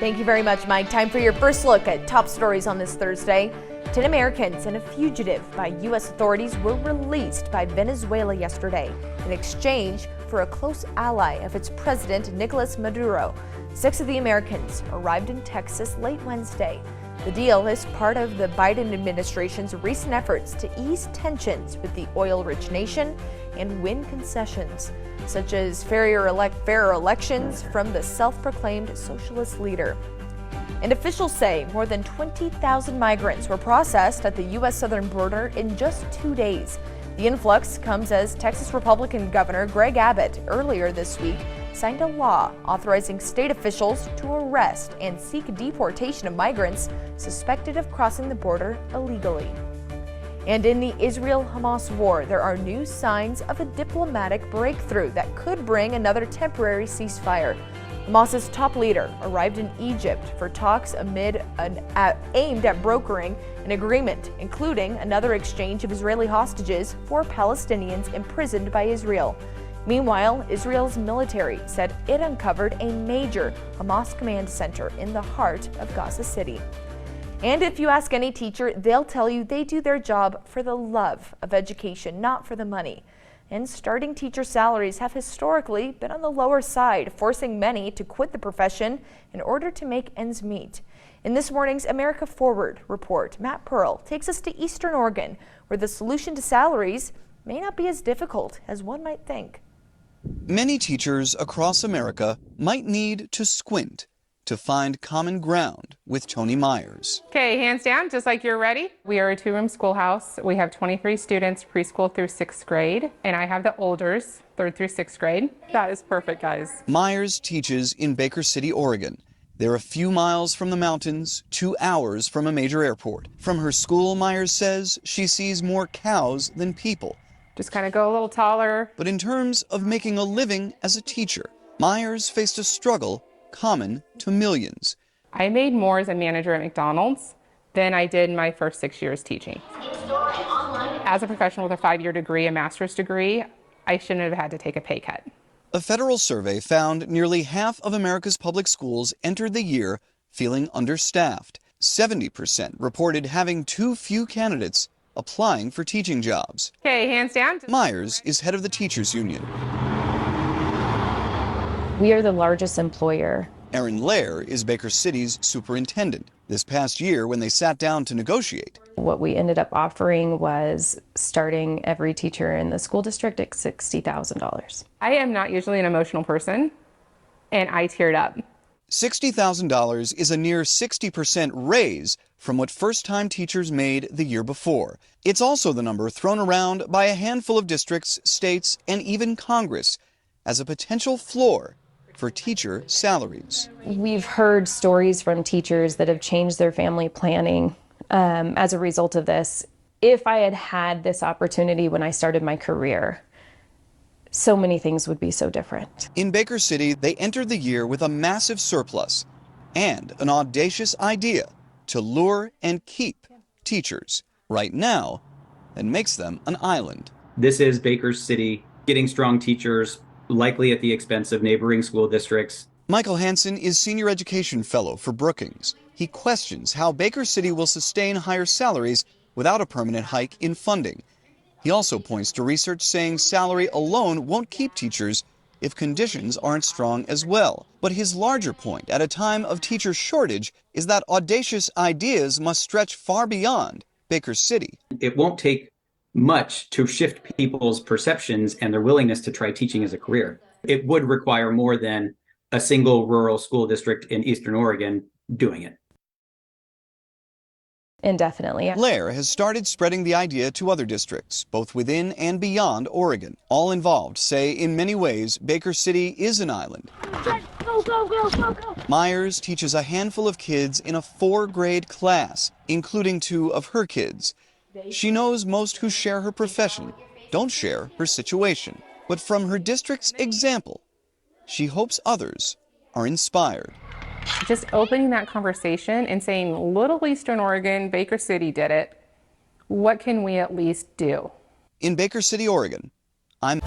Thank you very much, Mike. Time for your first look at top stories on this Thursday. 10 Americans and a fugitive by U.S. authorities were released by Venezuela yesterday in exchange for a close ally of its president, Nicolas Maduro. 6 of the Americans arrived in Texas late Wednesday. The deal is part of the Biden administration's recent efforts to ease tensions with the oil-rich nation and win concessions, such as fairer elections from the self-proclaimed socialist leader. And officials say more than 20,000 migrants were processed at the U.S. southern border in just 2 days. The influx comes as Texas Republican Governor Greg Abbott earlier this week signed a law authorizing state officials to arrest and seek deportation of migrants suspected of crossing the border illegally. And in the Israel-Hamas war, there are new signs of a diplomatic breakthrough that could bring another temporary ceasefire. Hamas's top leader arrived in Egypt for talks aimed at brokering an agreement, including another exchange of Israeli hostages for Palestinians imprisoned by Israel. Meanwhile, Israel's military said it uncovered a major Hamas command center in the heart of Gaza City. And if you ask any teacher, they'll tell you they do their job for the love of education, not for the money. And starting teacher salaries have historically been on the lower side, forcing many to quit the profession in order to make ends meet. In this morning's America Forward report, Matt Pearl takes us to Eastern Oregon, where the solution to salaries may not be as difficult as one might think. Many teachers across America might need to squint to find common ground with Tony Myers. Okay, hands down, just like you're ready. We are a 2-room schoolhouse. We have 23 students, preschool through 6th grade, and I have the olders, 3rd through 6th grade. That is perfect, guys. Myers teaches in Baker City, Oregon. They're a few miles from the mountains, 2 hours from a major airport. From her school, Myers says she sees more cows than people. Just kind of go a little taller. But in terms of making a living as a teacher, Myers faced a struggle common to millions. I made more as a manager at McDonald's than I did in my first 6 years teaching. As a professional with a 5-year degree, a master's degree, I shouldn't have had to take a pay cut. A federal survey found nearly half of America's public schools entered the year feeling understaffed. 70% reported having too few candidates applying for teaching jobs. Okay, hands down. Myers is head of the teachers union. We are the largest employer. Erin Lair is Baker City's superintendent. This past year, when they sat down to negotiate, What we ended up offering was starting every teacher in the school district at $60,000. I am not usually an emotional person, and I teared up. $60,000 is a near 60% raise from what first-time teachers made the year before. It's also the number thrown around by a handful of districts, states, and even Congress as a potential floor for teacher salaries. We've heard stories from teachers that have changed their family planning as a result of this. If I had had this opportunity when I started my career, so many things would be so different. In Baker City, they entered the year with a massive surplus and an audacious idea to lure and keep teachers. Right now, that makes them an island. This is Baker City getting strong teachers, likely at the expense of neighboring school districts. Michael Hansen is Senior Education Fellow for Brookings. He questions how Baker City will sustain higher salaries without a permanent hike in funding. He also points to research saying salary alone won't keep teachers if conditions aren't strong as well. But his larger point at a time of teacher shortage is that audacious ideas must stretch far beyond Baker City. It won't take much to shift people's perceptions and their willingness to try teaching as a career. It would require more than a single rural school district in Eastern Oregon doing it. Indefinitely. Lair has started spreading the idea to other districts, both within and beyond Oregon. All involved say in many ways Baker City is an island. Go, go, go, go, go. Myers teaches a handful of kids in a 4-grade class, including 2 of her kids. She knows most who share her profession don't share her situation. But from her district's example, she hopes others are inspired. Just opening that conversation and saying, Little Eastern Oregon, Baker City did it. What can we at least do? In Baker City, Oregon, I'm